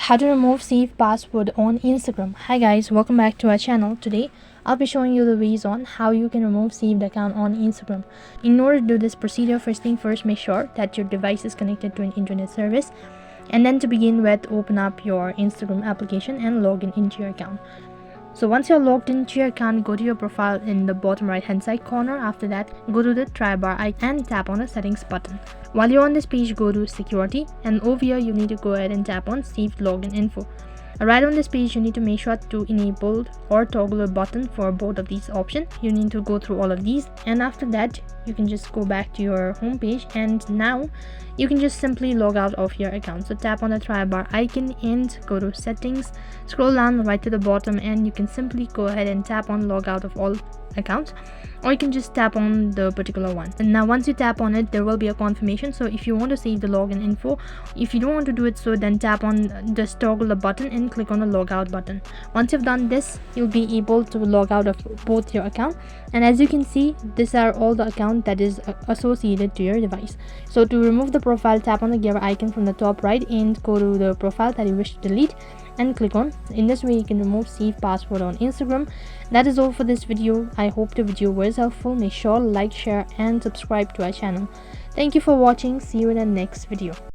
How to remove saved password on Instagram. Hi guys, welcome back to our channel. Today I'll be showing you the ways on how you can remove saved account on Instagram. In order to do this procedure, first thing first, make sure that your device is connected to an internet service, and then to begin with, open up your Instagram application and log in into your account. So once you're logged into your account, go to your profile in the bottom right hand side corner. After that, go to the try bar icon and tap on the settings button. While you're on this page, go to security, and over here you need to go ahead and tap on saved login info. Right on this page, you need to make sure to enable or toggle a button for both of these options. You need to go through all of these, and after that you can just go back to your home page, and now you can just simply log out of your account. So tap on the try bar icon and go to settings, scroll down right to the bottom, and you can simply go ahead and tap on log out of all accounts, or you can just tap on the particular one. And now once you tap on it, there will be a confirmation. So if you want to save the login info, if you don't want to do it, so then tap on just toggle the button and click on the logout button. Once you've done this, you'll be able to log out of both your account, and as you can see, these are all the account that is associated to your device. So to remove the profile, tap on the gear icon from the top right and go to the profile that you wish to delete and click on. In this way you can remove saved password on Instagram. That is all for this video. I hope the video was helpful. Make sure to like, share and subscribe to our channel. Thank you for watching. See you in the next video.